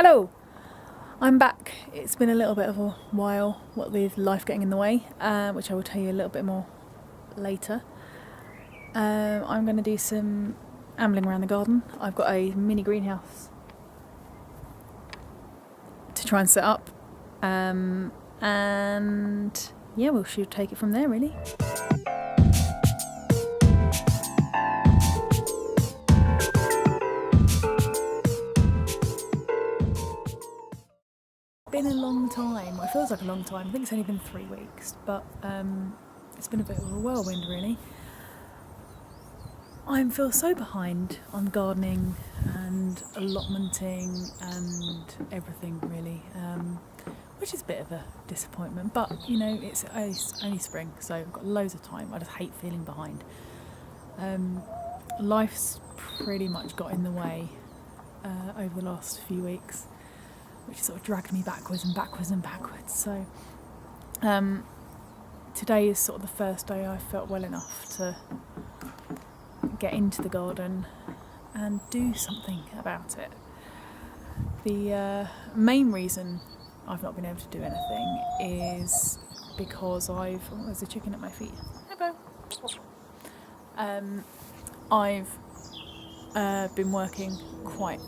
Hello! I'm back. It's been a little bit of a while, what with life getting in the way, which I will tell you a little bit more later. I'm going to do some ambling around the garden. I've got a mini greenhouse to try and set up, and yeah, we'll should take it from there really. Been a long time. Well, it feels like a long time. I think it's only been 3 weeks, but it's been a bit of a whirlwind really. I feel so behind on gardening and allotmenting and everything really, which is a bit of a disappointment, but you know, it's only spring, so I've got loads of time. I just hate feeling behind. Life's pretty much got in the way over the last few weeks, which sort of dragged me backwards and backwards and backwards. So today is sort of the first day I felt well enough to get into the garden and do something about it. The main reason I've not been able to do anything is because there's a chicken at my feet. Hi, Bo. I've been working quite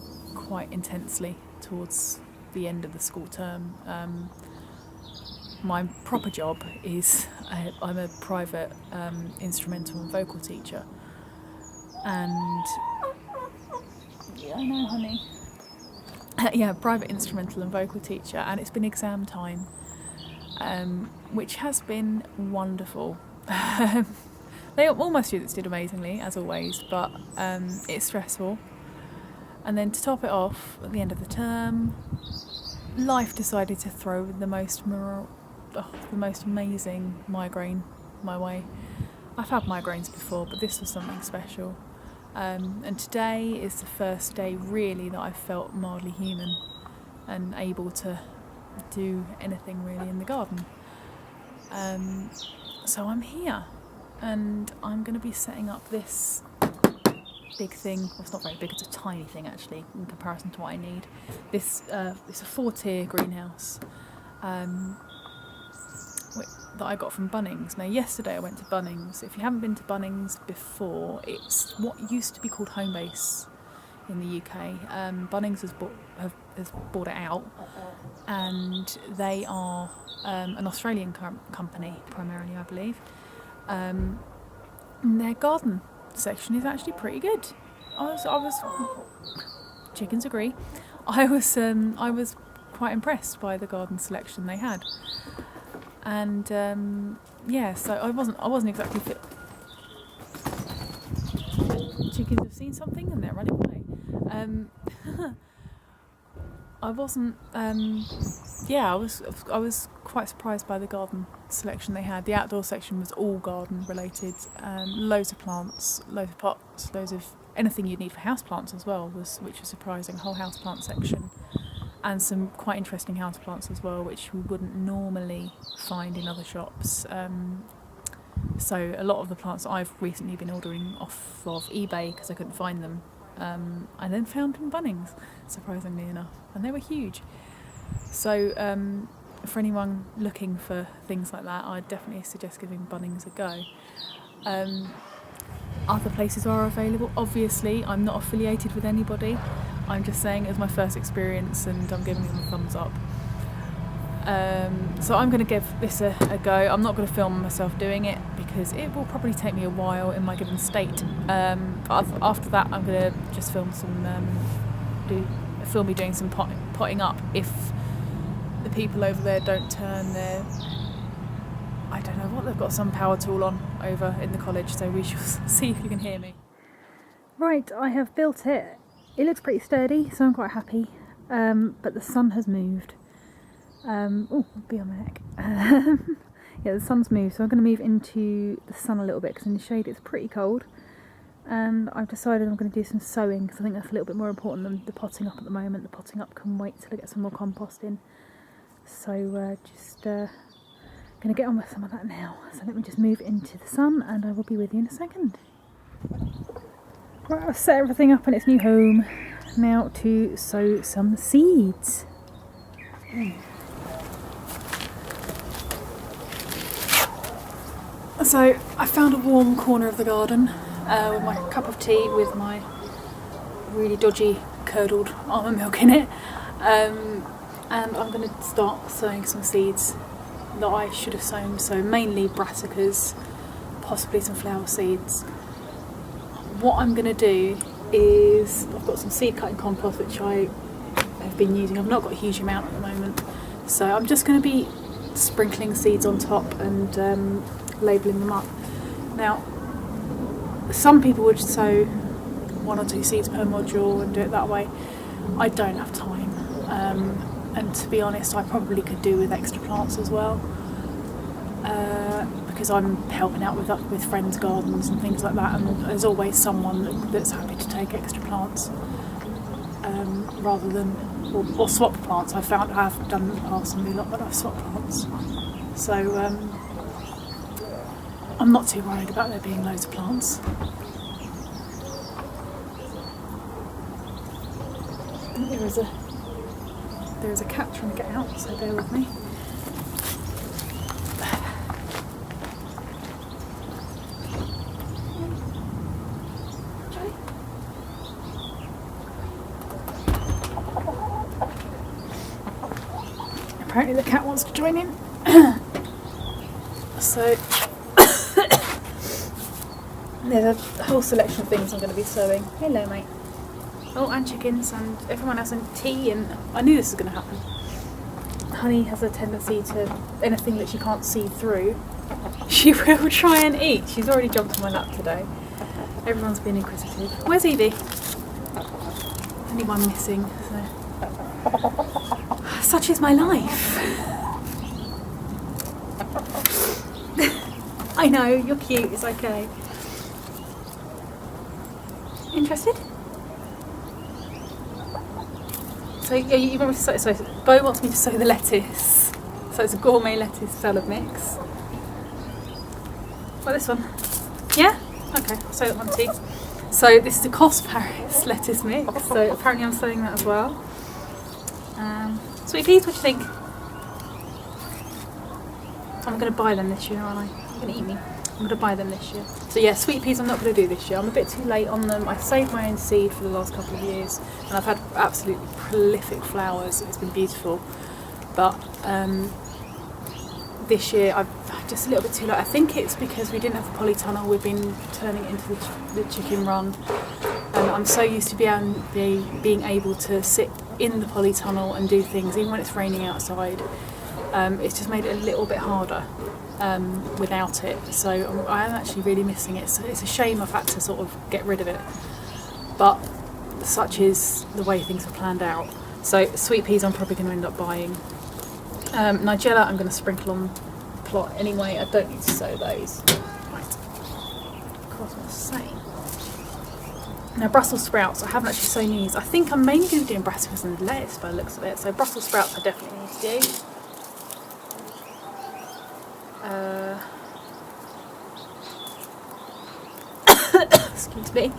intensely towards the end of the school term. My proper job is I'm a private instrumental and vocal teacher, and yeah, I know, honey. Yeah, private instrumental and vocal teacher, and it's been exam time, which has been wonderful. All my students did amazingly, as always, but it's stressful. And then to top it off, at the end of the term, life decided to throw the most amazing migraine my way. I've had migraines before, but this was something special. And today is the first day really that I've felt mildly human and able to do anything really in the garden. So I'm here, and I'm going to be setting up this big thing. Well, it's not very big, it's a tiny thing actually in comparison to what I need. It's a 4-tier greenhouse that I got from Bunnings. Now yesterday I went to Bunnings. If you haven't been to Bunnings before, it's what used to be called Homebase in the UK. Bunnings has bought it out, and they are an Australian company primarily, I believe. And their garden section is actually pretty good. I was chickens agree. I was quite impressed by the garden selection they had, and yeah, so I wasn't exactly fit. Chickens have seen something and they're running away. I wasn't. Yeah, I was quite surprised by the garden selection they had. The outdoor section was all garden related. Loads of plants, loads of pots, loads of anything you'd need for houseplants as well, which was surprising. A whole houseplant section, and some quite interesting houseplants as well, which we wouldn't normally find in other shops. So a lot of the plants that I've recently been ordering off of eBay because I couldn't find them, I then found in Bunnings, surprisingly enough, and they were huge. So for anyone looking for things like that, I'd definitely suggest giving Bunnings a go. Other places are available. Obviously, I'm not affiliated with anybody. I'm just saying it was my first experience and I'm giving them a thumbs up. So I'm going to give this a go. I'm not going to film myself doing it because it will probably take me a while in my given state. But after that, I'm going to just film me doing some potting up if the people over there don't turn their, I don't know what, they've got some power tool on over in the college, so we shall see if you can hear me. Right, I have built it. It looks pretty sturdy, so I'm quite happy, but the sun has moved. Oh, I'll be on my neck. Yeah, the sun's moved, so I'm going to move into the sun a little bit because in the shade it's pretty cold. And I've decided I'm going to do some sowing because I think that's a little bit more important than the potting up at the moment. The potting up can wait till I get some more compost in. So just going to get on with some of that now. So let me just move into the sun and I will be with you in a second. Right, I've set everything up in its new home. now to sow some seeds. So I found a warm corner of the garden with my cup of tea with my really dodgy curdled almond milk in it, and I'm going to start sowing some seeds that I should have sown, so mainly brassicas, possibly some flower seeds. What I'm going to do is, I've got some seed cutting compost which I have been using. I've not got a huge amount at the moment, so I'm just going to be sprinkling seeds on top and labelling them up. Now, some people would sow 1 or 2 seeds per module and do it that way. I don't have time, and to be honest, I probably could do with extra plants as well, because I'm helping out with friends' gardens and things like that, and there's always someone that's happy to take extra plants, rather than or swap plants. I found I have done in the past and a lot, but I've swapped plants, so I'm not too worried about there being loads of plants. There is a cat trying to get out, so bear with me. Apparently the cat wants to join in. So there's a whole selection of things I'm going to be sowing. Hello, mate. Oh, and chickens, and everyone has some tea, and I knew this was going to happen. Honey has a tendency to, anything that she can't see through, she will try and eat. She's already jumped on my lap today. Everyone's been inquisitive. Where's Evie? Only one missing, so. Such is my life. I know, you're cute, it's okay. Interested? So yeah, you want me to sow, so Bo wants me to sow the lettuce. So it's a gourmet lettuce salad mix. Like this one. Yeah? Okay, I'll sow that one too. So this is a Cos Paris lettuce mix. So apparently I'm sowing that as well. Sweet peas, what do you think? I'm going to buy them this year, aren't I? You're going to eat me. I'm going to buy them this year. So yeah, sweet peas I'm not going to do this year. I'm a bit too late on them. I saved my own seed for the last couple of years, and I've had absolutely prolific flowers. It's been beautiful. But this year I'm just a little bit too late. I think it's because we didn't have the polytunnel. We've been turning it into the chicken run. And I'm so used to being able to sit in the polytunnel and do things, even when it's raining outside. It's just made it a little bit harder without it. So I am actually really missing it. So it's a shame I've had to sort of get rid of it. But such is the way things are planned out. So sweet peas I'm probably going to end up buying. Nigella I'm going to sprinkle on the plot anyway. I don't need to sow those. Right. Of course, what I was saying. Now Brussels sprouts, I haven't actually sown these. I think I'm mainly going to be doing brassicas and lettuce by the looks of it. So Brussels sprouts I definitely need to do. Excuse me.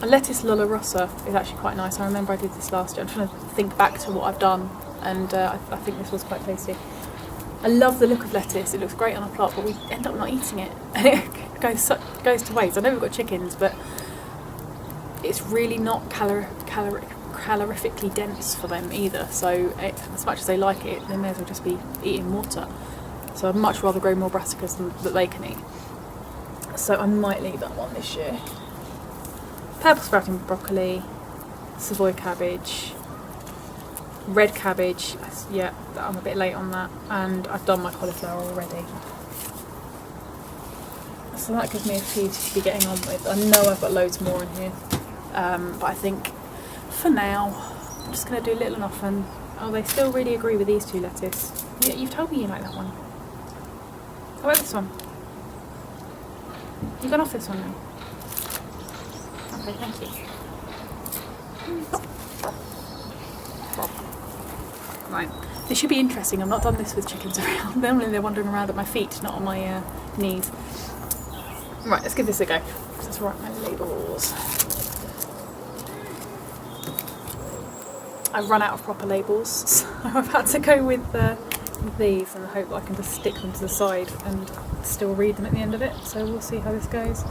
A lettuce Lola Rossa is actually quite nice. I remember I did this last year. I'm trying to think back to what I've done, and I think this was quite tasty. I love the look of lettuce. It looks great on a plot, but we end up not eating it, and it goes to waste. I know we've got chickens, but it's really not calorifically dense for them either. So as much as they like it, they may as well just be eating water. So I'd much rather grow more brassicas that they can eat. So I might leave that one this year. Purple sprouting broccoli, Savoy cabbage, red cabbage. Yeah, I'm a bit late on that, and I've done my cauliflower already. So that gives me a few to be getting on with. I know I've got loads more in here, but I think for now I'm just going to do little enough. And oh, they still really agree with these two lettuce. Yeah, you've told me you like that one. How about this one? You've gone off this one now. Okay, thank you. Right, this should be interesting. I've not done this with chickens around. Normally they're wandering around at my feet, not on my knees. Right, let's give this a go. So Let's write my labels. I've run out of proper labels, so I've had to go with these and hope that I can just stick them to the side and still read them at the end of it. So we'll see how this goes.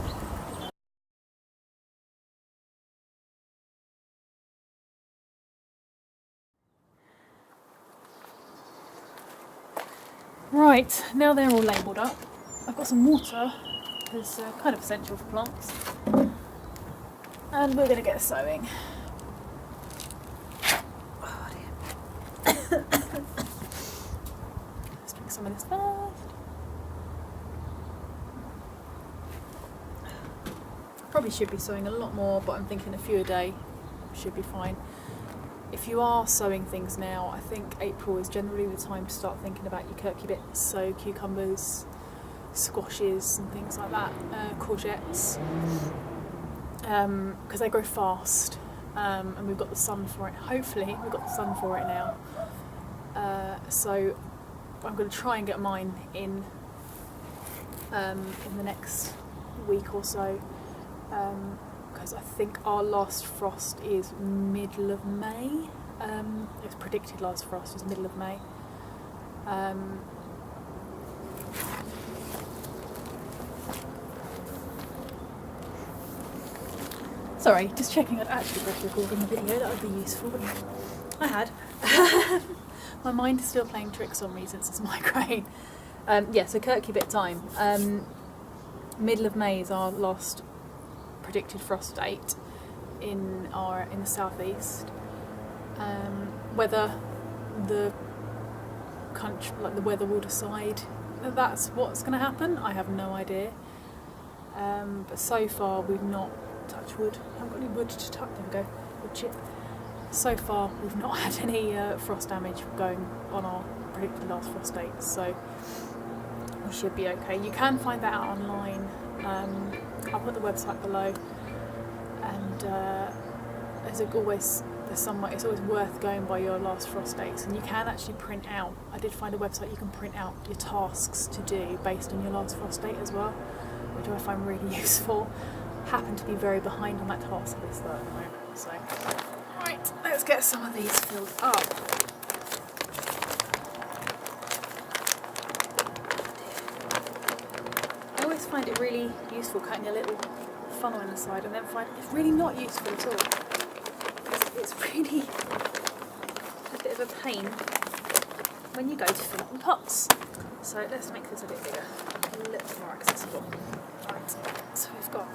Right, now they're all labelled up. I've got some water, it's kind of essential for plants. And we're going to get sowing. Oh dear. Let's drink some of this first. Probably should be sowing a lot more, but I'm thinking a few a day should be fine. If you are sowing things now, I think April is generally the time to start thinking about your Kirky bits, so cucumbers, squashes and things like that, courgettes, because they grow fast, and we've got the sun for it. Hopefully we've got the sun for it now, so I'm going to try and get mine in the next week or so, because I think our last frost is middle of May. It's predicted last frost is middle of May. Sorry, just checking I'd actually pressed record on the video, that would be useful, wouldn't it? I had. My mind is still playing tricks on me since it's migraine. Yeah, so Kirky bit time. Middle of May is our last predicted frost date in the southeast. Whether the country, like the weather, will decide that that's what's going to happen, I have no idea. But so far we've not, touch wood, I haven't got any wood to touch. There we go, wood chip. So far we've not had any frost damage going on our predicted last frost dates, so we should be okay. You can find that out online. I'll put the website below, and as always, it's always worth going by your last frost dates, and you can actually print out. I did find a website you can print out your tasks to do based on your last frost date as well, which I find really useful. Happen to be very behind on that task list though at the moment, so right, let's get some of these filled up. I always find it really useful cutting a little funnel in the side, and then find it's really not useful at all. It's really a bit of a pain when you go to fill up the pots. So let's make this a bit bigger, a little bit more accessible. Right, so we've got,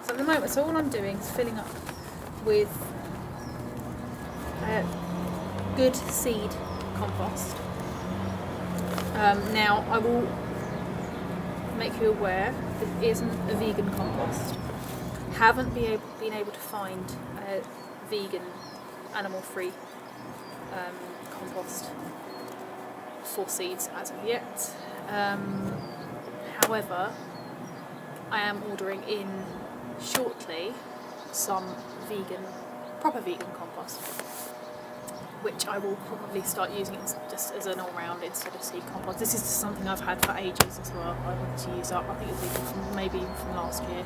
so at the moment, so all I'm doing is filling up with good seed compost. Now I will make you aware that it isn't a vegan compost. Haven't been able to find a vegan, animal-free compost for seeds as of yet. However, I am ordering in shortly some proper vegan compost, which I will probably start using just as an all-round instead of seed compost. This is just something I've had for ages as well. I wanted to use up. I think it was even maybe from last year.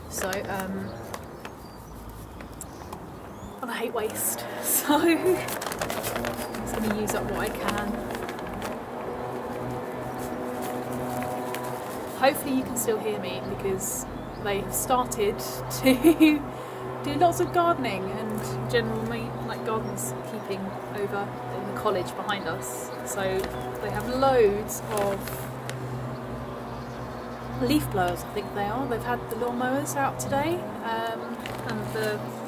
So, and I hate waste, so I'm just going to use up what I can. Hopefully you can still hear me, because they have started to do lots of gardening and generally like gardens keeping over in the college behind us. So they have loads of leaf blowers, I think they are. They've had the lawnmowers out today, and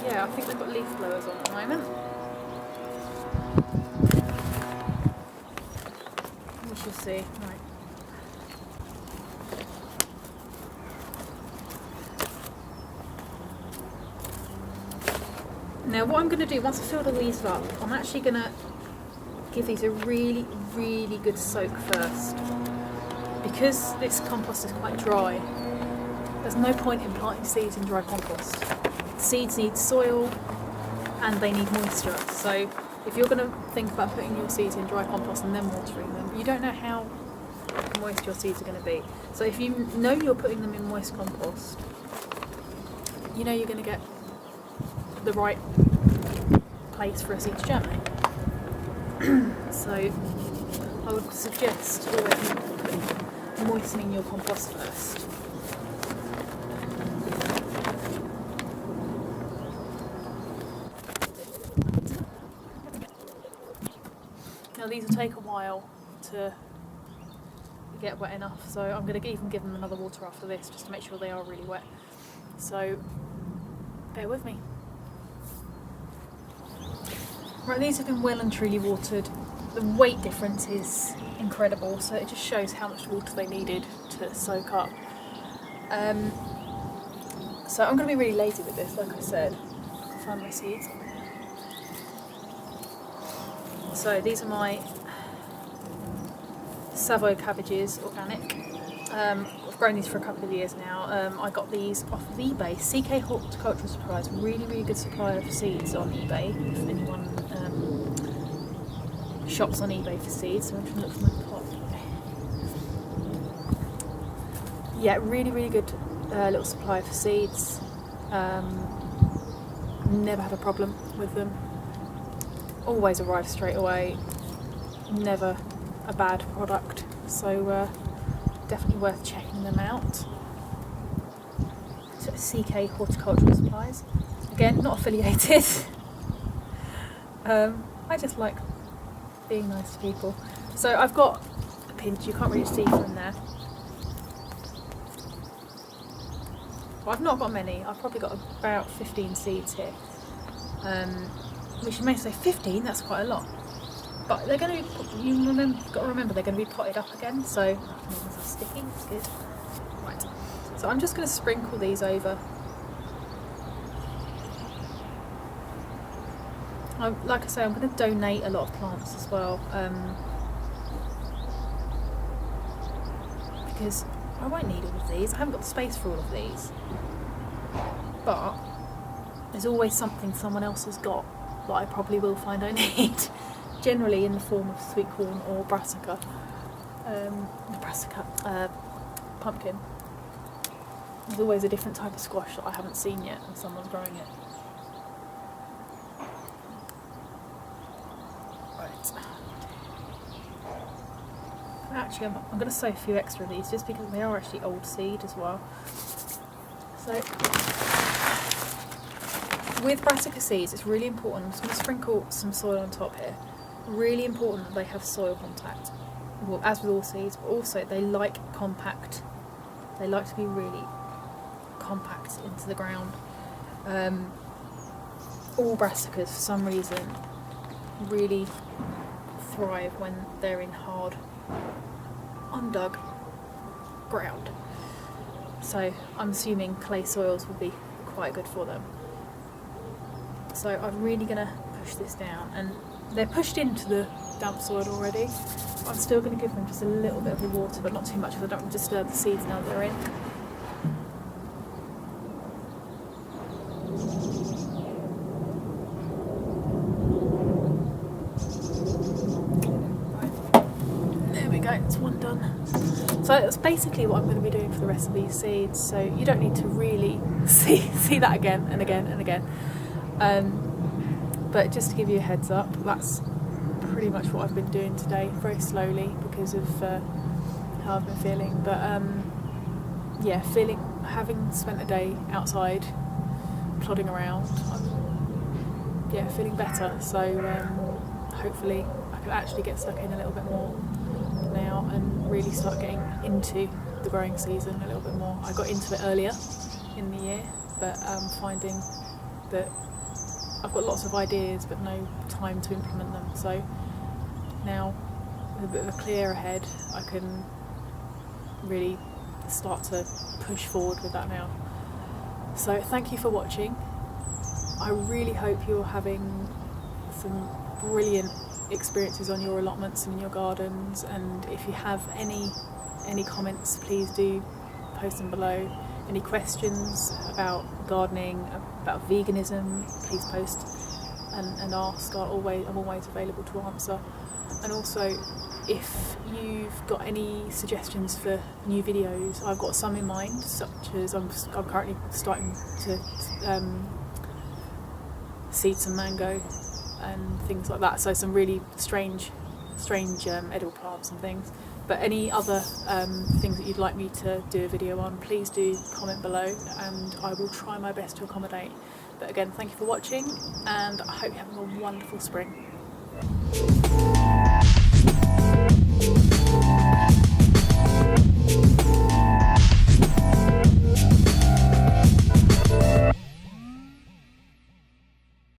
I think they've got leaf blowers on at the moment. We shall see. Right. Now what I'm going to do, once I've filled all these up, I'm actually going to give these a really, really good soak first. Because this compost is quite dry, there's no point in planting seeds in dry compost. Seeds need soil and they need moisture. So if you're going to think about putting your seeds in dry compost and then watering them, you don't know how moist your seeds are going to be. So if you know you're putting them in moist compost, you know you're going to get the right place for a seed to germinate. So I would suggest always moistening your compost first. Now these will take a while to get wet enough, so I'm going to even give them another water after this just to make sure they are really wet. So bear with me. Right, these have been well and truly watered. The weight difference is incredible, so it just shows how much water they needed to soak up. So I'm going to be really lazy with this, like I said. I'll find my seeds. So these are my Savoy cabbages, organic. I've grown these for a couple of years now. I got these off of eBay. CK Horticultural Supplies, really good supplier of seeds on eBay. If anyone shops on eBay for seeds, so I'm trying to look for my pot. Yeah, really good little supply for seeds. Never had a problem with them. Always arrive straight away. Never a bad product. So definitely worth checking them out. So CK Horticultural Supplies. Again, not affiliated. I just like being nice to people. So I've got a pinch, you can't really see from there. Well, I've not got many, I've probably got about 15 seeds here. Which you may say 15, that's quite a lot. But they're going to be, got to remember they're going to be potted up again, so they're sticky, it's good. Right, so I'm just going to sprinkle these over. Like I say, I'm going to donate a lot of plants as well, because I won't need all of these. I haven't got the space for all of these, but there's always something someone else has got that I probably will find I need. Generally in the form of sweet corn or brassica, pumpkin. There's always a different type of squash that I haven't seen yet and someone's growing it. Right. Actually, I'm going to sow a few extra of these just because they are actually old seed as well. So with brassica seeds, it's really important. I'm just going to sprinkle some soil on top here. Really important that they have soil contact, well, as with all seeds, but also they like compact. They like to be really compact into the ground. All brassicas, for some reason, really thrive when they're in hard, undug ground. So I'm assuming clay soils will be quite good for them. So I'm really going to push this down, and they're pushed into the damp soil already. I'm still going to give them just a little bit of the water, but not too much, because I don't want to disturb the seeds now that they're in. Right. There we go, it's one done. So that's basically what I'm going to be doing for the rest of these seeds. So you don't need to really see that again and again and again. But just to give you a heads up, that's pretty much what I've been doing today, very slowly because of how I've been feeling. But yeah, having spent a day outside plodding around, I'm feeling better. So hopefully I can actually get stuck in a little bit more now and really start getting into the growing season a little bit more. I got into it earlier in the year, but I'm finding that I've got lots of ideas but no time to implement them, so now with a bit of a clear head I can really start to push forward with that now. So thank you for watching. I really hope you're having some brilliant experiences on your allotments and in your gardens, and if you have any comments, please do post them below. Any questions about gardening, about veganism, please post and ask. I'm always available to answer. And also, if you've got any suggestions for new videos, I've got some in mind, such as I'm currently starting to seed some mango and things like that, so some really strange edible plants and things. But any other things that you'd like me to do a video on, please do comment below and I will try my best to accommodate. But again, thank you for watching and I hope you're having a wonderful spring.